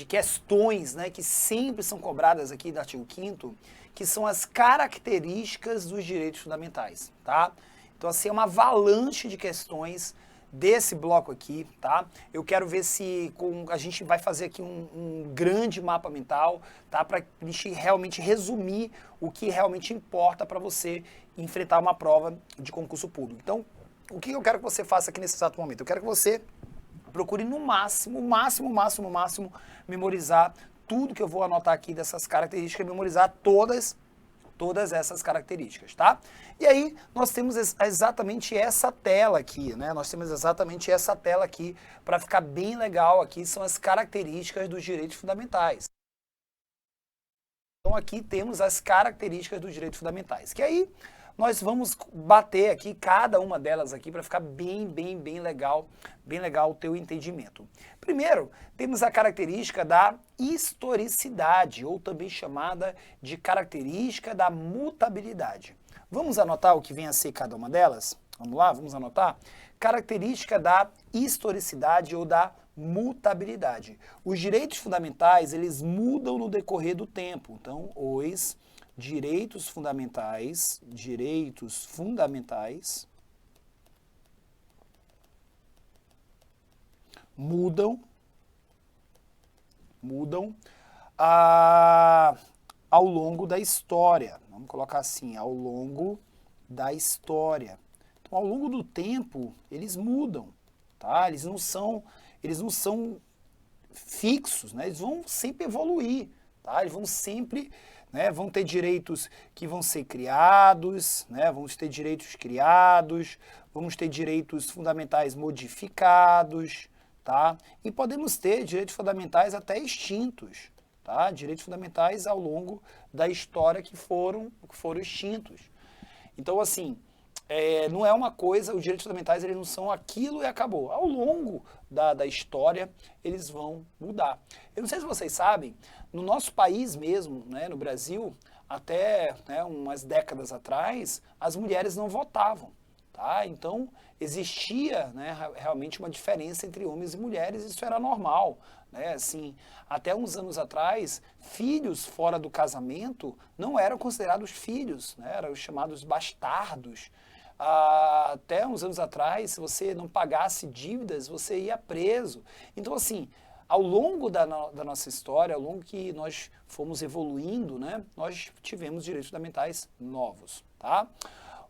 questões, né, que sempre são cobradas aqui do artigo 5º, que são as características dos direitos fundamentais, tá? Então, assim, é uma avalanche de questões desse bloco aqui, tá? Eu quero ver se a gente vai fazer aqui um grande mapa mental, tá? Para a gente realmente resumir o que realmente importa para você enfrentar uma prova de concurso público. Então, o que eu quero que você faça aqui nesse exato momento? Eu quero que você procure no máximo, memorizar tudo que eu vou anotar aqui dessas características, memorizar todas essas características, tá? E aí, nós temos exatamente essa tela aqui, né? Nós temos exatamente essa tela aqui, para ficar bem legal aqui, são as características dos direitos fundamentais. Então, aqui temos as características dos direitos fundamentais, que aí nós vamos bater aqui cada uma delas aqui para ficar bem legal o teu entendimento. Primeiro, temos a característica da historicidade, ou também chamada de característica da mutabilidade. Vamos anotar o que vem a ser cada uma delas? Vamos lá, vamos anotar? Característica da historicidade ou da mutabilidade. Os direitos fundamentais, eles mudam no decorrer do tempo. Então, os direitos fundamentais mudam ao longo da história. Vamos colocar assim, ao longo da história. Então, ao longo do tempo, eles mudam, tá? Eles não são fixos, né? Eles vão sempre evoluir, tá? Eles vão sempre, né, vão ter direitos que vão ser criados, né? Vamos ter direitos criados, vamos ter direitos fundamentais modificados, tá? E podemos ter direitos fundamentais até extintos, tá? Direitos fundamentais ao longo da história que foram extintos. Então, assim, não é uma coisa, os direitos fundamentais eles não são aquilo e acabou. Ao longo da história, eles vão mudar. Eu não sei se vocês sabem, no nosso país mesmo, né, no Brasil, até, né, umas décadas atrás, as mulheres não votavam. Tá? Então, existia, né, realmente uma diferença entre homens e mulheres, isso era normal. Né? Assim, até uns anos atrás, filhos fora do casamento não eram considerados filhos, né? Eram chamados bastardos. Até uns anos atrás, se você não pagasse dívidas, você ia preso. Então, assim, ao longo da nossa história, ao longo que nós fomos evoluindo, né, nós tivemos direitos fundamentais novos. Tá?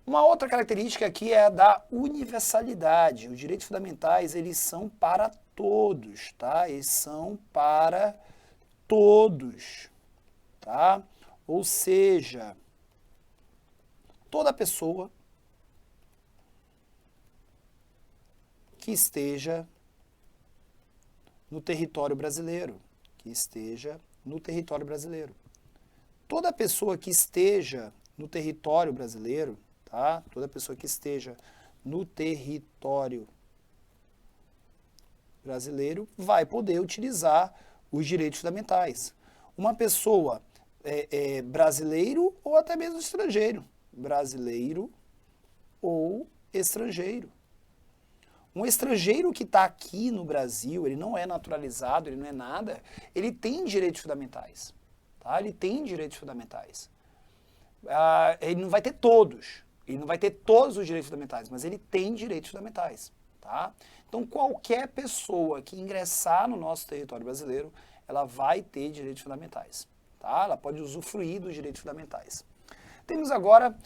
Uma outra característica aqui é a da universalidade. Os direitos fundamentais, eles são para todos, tá? Eles são para todos, tá? Ou seja, toda pessoa que esteja no território brasileiro, Toda pessoa que esteja no território brasileiro, tá? Toda pessoa que esteja no território brasileiro vai poder utilizar os direitos fundamentais. Uma pessoa brasileiro ou até mesmo estrangeiro. Brasileiro ou estrangeiro. Um estrangeiro que está aqui no Brasil, ele não é naturalizado, ele não é nada, ele tem direitos fundamentais. Tá? Ele tem direitos fundamentais. Ele não vai ter todos. Ele não vai ter todos os direitos fundamentais, mas ele tem direitos fundamentais. Tá? Então, qualquer pessoa que ingressar no nosso território brasileiro, ela vai ter direitos fundamentais. Tá? Ela pode usufruir dos direitos fundamentais. Temos agora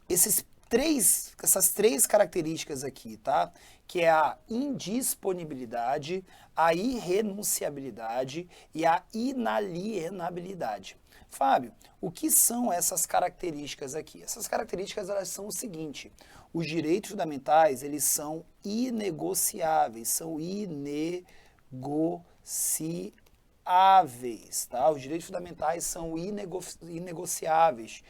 essas três características aqui, tá? que é a indisponibilidade, a irrenunciabilidade e a inalienabilidade. Fábio, o que são essas características aqui? Essas características elas são o seguinte: os direitos fundamentais eles são inegociáveis, tá? Os direitos fundamentais são inegociáveis.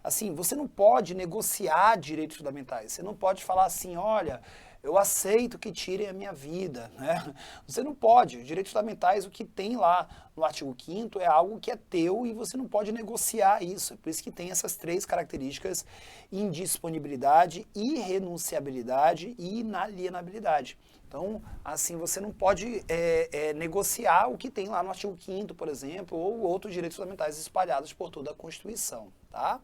Assim, você não pode negociar direitos fundamentais. Você não pode falar assim, olha, eu aceito que tirem a minha vida, né? Você não pode. Os direitos fundamentais, o que tem lá no artigo 5º é algo que é teu e você não pode negociar isso. É por isso que tem essas três características: indisponibilidade, irrenunciabilidade e inalienabilidade. Então, assim, você não pode negociar o que tem lá no artigo 5º, por exemplo, ou outros direitos fundamentais espalhados por toda a Constituição, tá?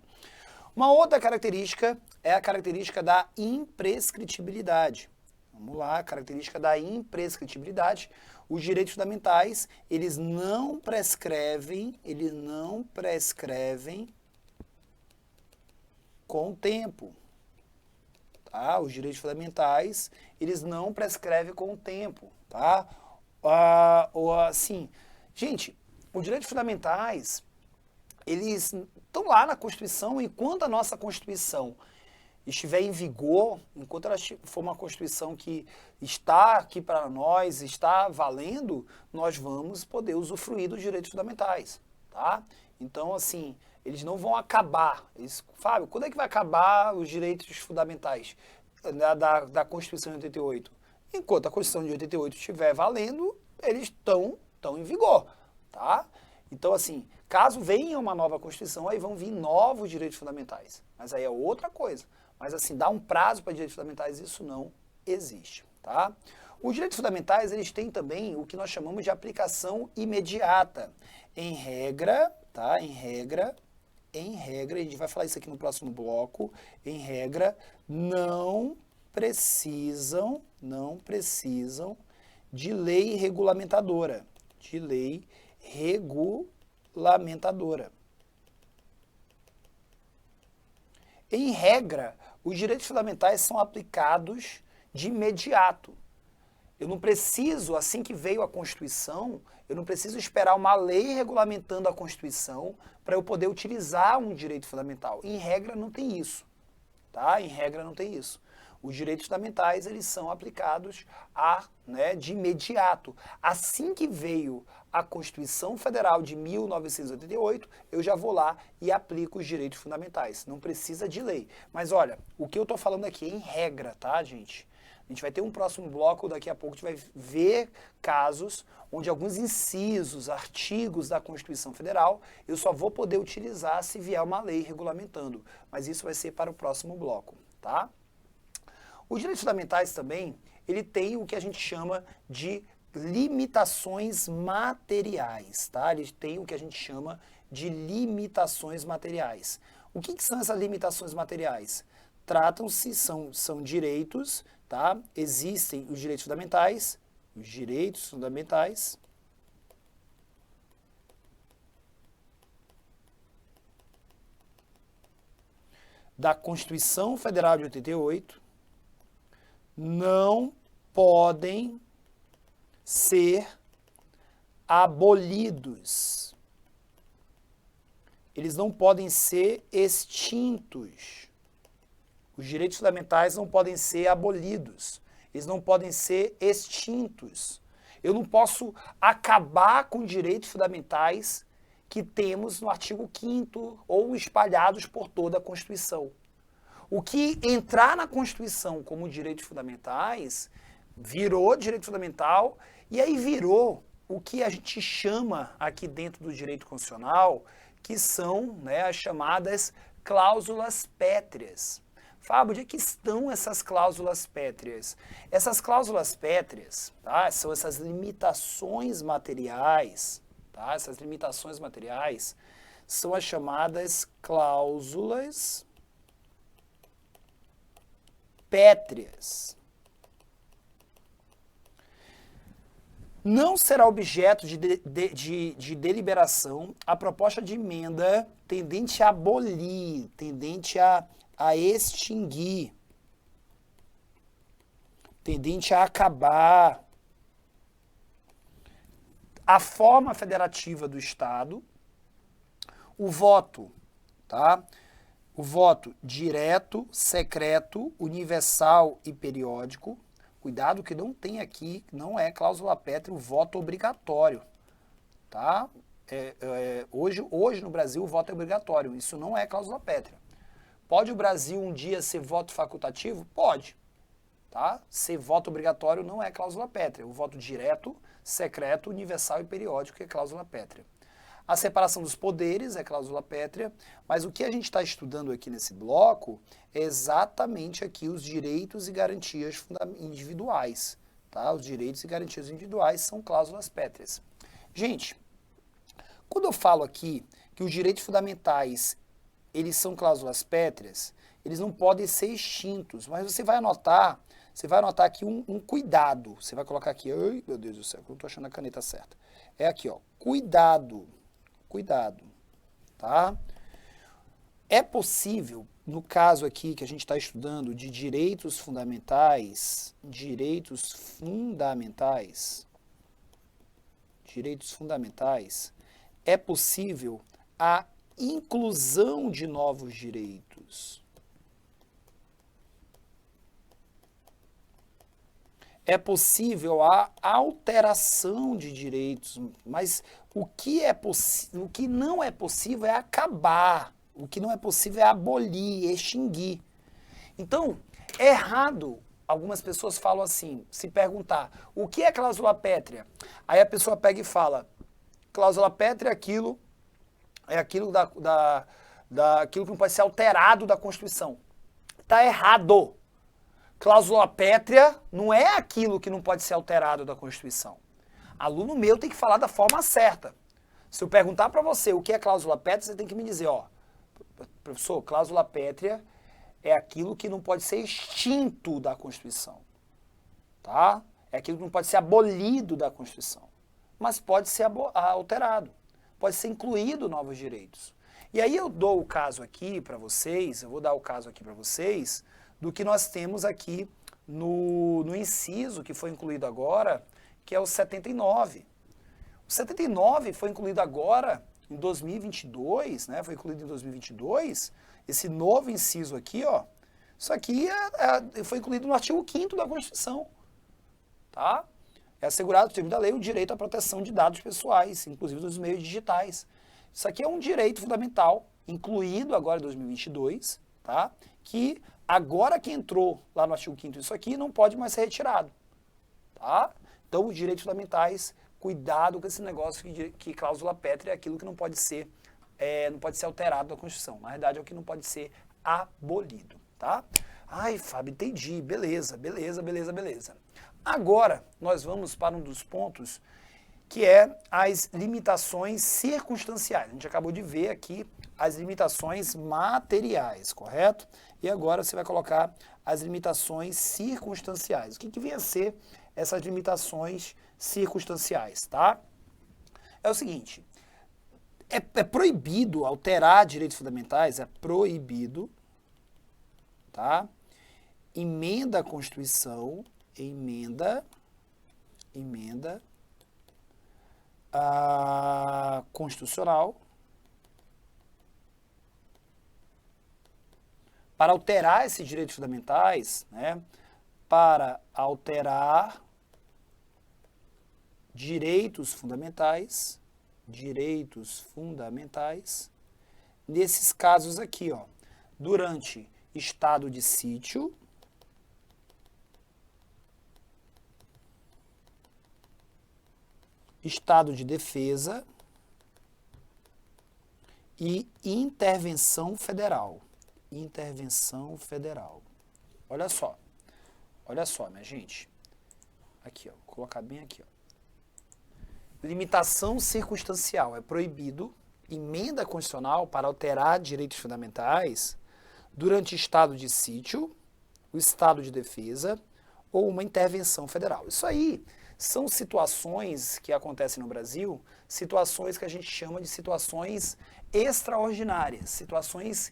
Uma outra característica é a característica da imprescritibilidade. Vamos lá, a característica da imprescritibilidade. Os direitos fundamentais, eles não prescrevem com o tempo. Tá? Os direitos fundamentais, eles não prescrevem com o tempo, tá? Assim, gente, os direitos fundamentais, eles estão lá na Constituição. Enquanto a nossa Constituição estiver em vigor, enquanto ela for uma Constituição que está aqui para nós, está valendo, nós vamos poder usufruir dos direitos fundamentais, tá? Então, assim, eles não vão acabar. Fábio, quando é que vai acabar os direitos fundamentais da Constituição de 88? Enquanto a Constituição de 88 estiver valendo, eles estão em vigor, tá? Então, assim, caso venha uma nova Constituição, aí vão vir novos direitos fundamentais. Mas aí é outra coisa. Mas, assim, dar um prazo para direitos fundamentais, isso não existe, tá? Os direitos fundamentais, eles têm também o que nós chamamos de aplicação imediata. Em regra, tá? Em regra, a gente vai falar isso aqui no próximo bloco, em regra, não precisam de lei regulamentadora, Em regra, os direitos fundamentais são aplicados de imediato. Eu não preciso, assim que veio a Constituição, eu não preciso esperar uma lei regulamentando a Constituição para eu poder utilizar um direito fundamental. Em regra, não tem isso, tá? Em regra, não tem isso. Os direitos fundamentais, eles são aplicados de imediato. Assim que veio a Constituição Federal de 1988, eu já vou lá e aplico os direitos fundamentais. Não precisa de lei. Mas olha, o que eu estou falando aqui é em regra, tá, gente? A gente vai ter um próximo bloco, daqui a pouco a gente vai ver casos onde alguns incisos, artigos da Constituição Federal, eu só vou poder utilizar se vier uma lei regulamentando. Mas isso vai ser para o próximo bloco, tá? Os direitos fundamentais também, ele tem o que a gente chama de limitações materiais, tá? Eles têm o que a gente chama de limitações materiais. O que são essas limitações materiais? Tratam-se, são direitos, tá? Existem os direitos fundamentais, da Constituição Federal de 88, não podem ser abolidos. Eles não podem ser extintos. Os direitos fundamentais não podem ser abolidos. Eles não podem ser extintos. Eu não posso acabar com direitos fundamentais que temos no artigo 5º ou espalhados por toda a Constituição. O que entrar na Constituição como direitos fundamentais virou direito fundamental e aí virou o que a gente chama aqui dentro do direito constitucional, que são as chamadas cláusulas pétreas. Fábio, onde é que estão essas cláusulas pétreas? Essas cláusulas pétreas, tá, são essas limitações materiais, tá? Essas limitações materiais são as chamadas cláusulas pétreas. Não será objeto de deliberação a proposta de emenda tendente a abolir, tendente a extinguir, tendente a acabar a forma federativa do Estado, o voto, tá? O voto direto, secreto, universal e periódico. Cuidado que não tem aqui, não é cláusula pétrea, o voto obrigatório, tá? Hoje no Brasil o voto é obrigatório, isso não é cláusula pétrea. Pode o Brasil um dia ser voto facultativo? Pode, tá? Ser voto obrigatório não é cláusula pétrea. O voto direto, secreto, universal e periódico é cláusula pétrea. A separação dos poderes é cláusula pétrea, mas o que a gente está estudando aqui nesse bloco é exatamente aqui os direitos e garantias individuais, tá? Os direitos e garantias individuais são cláusulas pétreas. Gente, quando eu falo aqui que os direitos fundamentais, eles são cláusulas pétreas, eles não podem ser extintos, mas você vai anotar aqui um cuidado. Você vai colocar aqui, ai meu Deus do céu, eu não estou achando a caneta certa. É aqui, ó, cuidado, tá? É possível, no caso aqui que a gente está estudando de direitos fundamentais, é possível a inclusão de novos direitos. É possível a alteração de direitos, mas o que não é possível é acabar, o que não é possível é abolir, extinguir. Então, é errado. Algumas pessoas falam assim, se perguntar, o que é cláusula pétrea? Aí a pessoa pega e fala, cláusula pétrea é aquilo aquilo que não pode ser alterado da Constituição. Está errado. Cláusula pétrea não é aquilo que não pode ser alterado da Constituição. Aluno meu tem que falar da forma certa. Se eu perguntar para você o que é cláusula pétrea, você tem que me dizer, ó, professor, cláusula pétrea é aquilo que não pode ser extinto da Constituição, tá? É aquilo que não pode ser abolido da Constituição, mas pode ser alterado, pode ser incluído novos direitos. E aí eu dou o caso aqui para vocês, do que nós temos aqui no inciso que foi incluído agora, que é o 79. O 79 foi incluído agora em 2022, né? Foi incluído em 2022, esse novo inciso aqui, ó. Isso aqui foi incluído no artigo 5º da Constituição, tá? É assegurado no termo da lei o direito à proteção de dados pessoais, inclusive dos meios digitais. Isso aqui é um direito fundamental, incluído agora em 2022, tá? Que agora que entrou lá no artigo 5º isso aqui, não pode mais ser retirado, tá? Então, os direitos fundamentais, cuidado com esse negócio que cláusula pétrea é aquilo que não pode ser alterado da Constituição. Na verdade, é o que não pode ser abolido, tá? Ai, Fábio, entendi. Beleza. Agora, nós vamos para um dos pontos que é as limitações circunstanciais. A gente acabou de ver aqui as limitações materiais, correto? E agora você vai colocar as limitações circunstanciais. O que vem a ser essas limitações circunstanciais, tá? É o seguinte, é proibido alterar direitos fundamentais, é proibido, tá? Emenda a Constituição, emenda constitucional para alterar esses direitos fundamentais, né? Para alterar direitos fundamentais, nesses casos aqui, ó, durante estado de sítio, estado de defesa e intervenção federal. Olha só, minha gente. Aqui, ó, vou colocar bem aqui, ó. Limitação circunstancial é proibido, emenda constitucional para alterar direitos fundamentais durante estado de sítio, o estado de defesa ou uma intervenção federal. Isso aí são situações que acontecem no Brasil, situações que a gente chama de situações extraordinárias, situações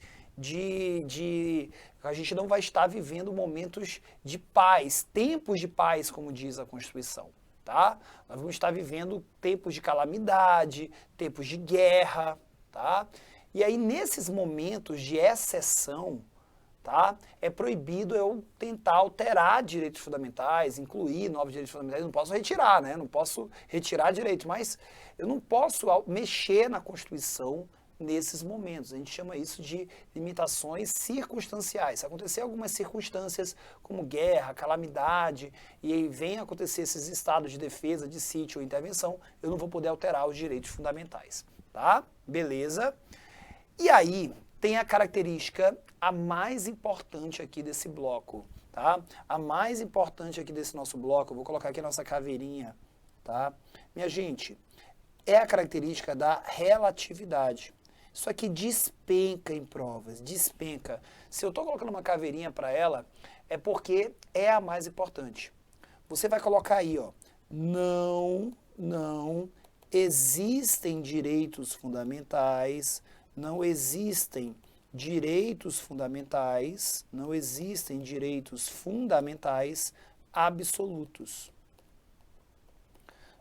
a gente não vai estar vivendo momentos de paz, tempos de paz, como diz a Constituição, tá? Nós vamos estar vivendo tempos de calamidade, tempos de guerra, tá? E aí, nesses momentos de exceção, tá? É proibido eu tentar alterar direitos fundamentais, incluir novos direitos fundamentais. Eu não posso retirar, né? Não posso retirar direitos, mas eu não posso mexer na Constituição nesses momentos. A gente chama isso de limitações circunstanciais. Se acontecer algumas circunstâncias, como guerra, calamidade, e aí vem acontecer esses estados de defesa, de sítio ou intervenção, eu não vou poder alterar os direitos fundamentais, tá? Beleza? E aí, tem a característica a mais importante aqui desse bloco, tá? A mais importante aqui desse nosso bloco, eu vou colocar aqui a nossa caveirinha, tá? Minha gente, é a característica da relatividade. Isso aqui despenca em provas, despenca. Se eu estou colocando uma caveirinha para ela, é porque é a mais importante. Você vai colocar aí, ó, não existem direitos fundamentais, não existem direitos fundamentais, não existem direitos fundamentais absolutos.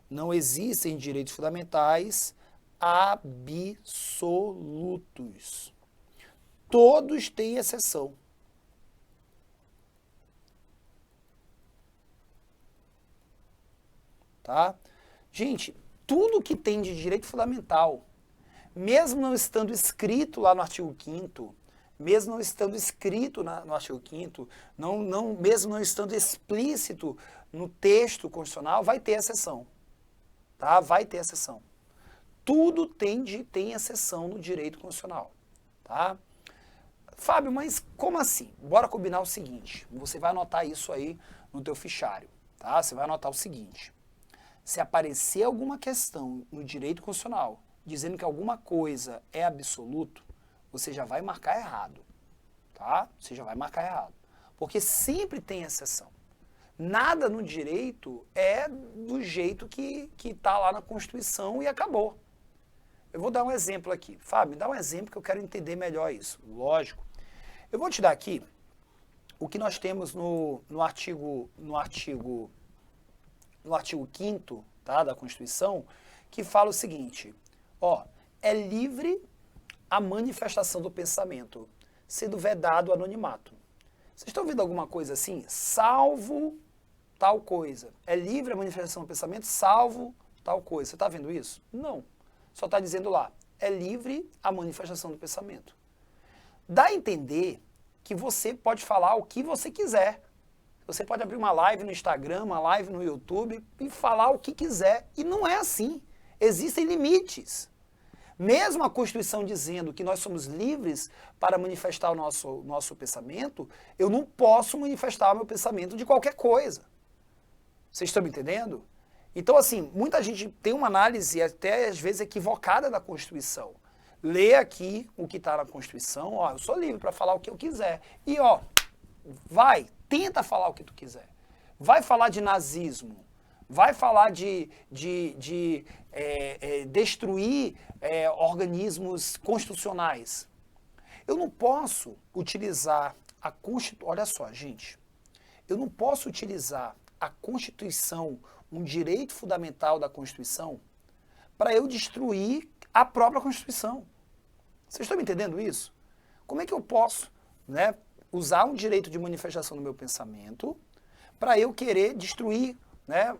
Não existem direitos fundamentais absolutos. Todos têm exceção. Tá? Gente, tudo que tem de direito fundamental, mesmo não estando escrito lá no artigo 5º, mesmo não estando escrito no artigo 5º, mesmo não estando explícito no texto constitucional, vai ter exceção. Tá? Vai ter exceção. Tudo tem exceção no direito constitucional. Tá? Fábio, mas como assim? Bora combinar o seguinte, você vai anotar isso aí no teu fichário. Tá? Você vai anotar o seguinte, se aparecer alguma questão no direito constitucional dizendo que alguma coisa é absoluto, você já vai marcar errado, tá? Você já vai marcar errado. Porque sempre tem exceção. Nada no direito é do jeito que está lá na Constituição e acabou. Eu vou dar um exemplo aqui. Fábio, me dá um exemplo que eu quero entender melhor isso. Lógico. Eu vou te dar aqui o que nós temos no artigo 5º, tá, da Constituição, que fala o seguinte, ó, é livre a manifestação do pensamento, sendo vedado o anonimato. Vocês estão vendo alguma coisa assim? Salvo tal coisa. É livre a manifestação do pensamento, salvo tal coisa. Você está vendo isso? Não. Só está dizendo lá, é livre a manifestação do pensamento. Dá a entender que você pode falar o que você quiser. Você pode abrir uma live no Instagram, uma live no YouTube e falar o que quiser. E não é assim. Existem limites. Mesmo a Constituição dizendo que nós somos livres para manifestar o nosso pensamento, eu não posso manifestar o meu pensamento de qualquer coisa. Vocês estão me entendendo? Então, assim, muita gente tem uma análise até às vezes equivocada da Constituição. Lê aqui o que está na Constituição, ó, eu sou livre para falar o que eu quiser. E, ó, tenta falar o que tu quiser. Vai falar de nazismo, vai falar de destruir organismos constitucionais. Eu não posso utilizar a Constituição, olha só, gente, eu não posso utilizar a Constituição, um direito fundamental da Constituição, para eu destruir a própria Constituição. Vocês estão me entendendo isso? Como é que eu posso, né, usar um direito de manifestação do meu pensamento para eu querer destruir, né,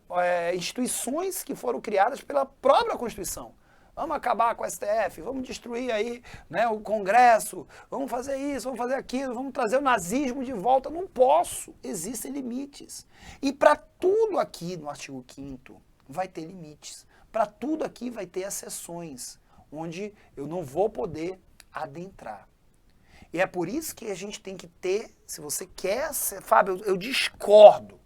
instituições que foram criadas pela própria Constituição? Vamos acabar com o STF, vamos destruir aí, né, o Congresso, vamos fazer isso, vamos fazer aquilo, vamos trazer o nazismo de volta. Não posso, existem limites. E para tudo aqui no artigo 5º vai ter limites. Para tudo aqui vai ter exceções, onde eu não vou poder adentrar. E é por isso que a gente tem que ter, se você quer, Fábio, eu discordo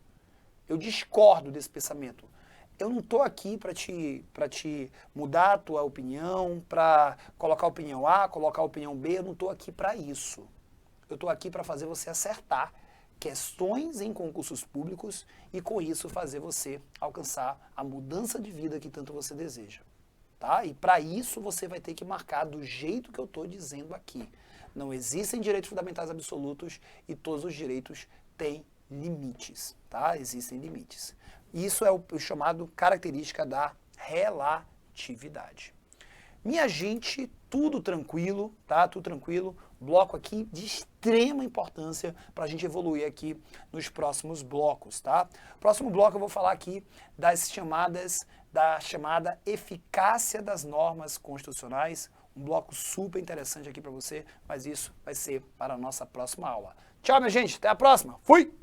desse pensamento. Eu não estou aqui para te mudar a tua opinião, para colocar a opinião A, colocar a opinião B, eu não estou aqui para isso. Eu estou aqui para fazer você acertar questões em concursos públicos e com isso fazer você alcançar a mudança de vida que tanto você deseja. Tá? E para isso você vai ter que marcar do jeito que eu estou dizendo aqui. Não existem direitos fundamentais absolutos e todos os direitos têm limites, tá? Existem limites. Isso é o chamado característica da relatividade. Minha gente, tudo tranquilo, tá? Tudo tranquilo. Bloco aqui de extrema importância para a gente evoluir aqui nos próximos blocos, tá? Próximo bloco eu vou falar aqui da chamada eficácia das normas constitucionais. Um bloco super interessante aqui para você, mas isso vai ser para a nossa próxima aula. Tchau, minha gente. Até a próxima. Fui!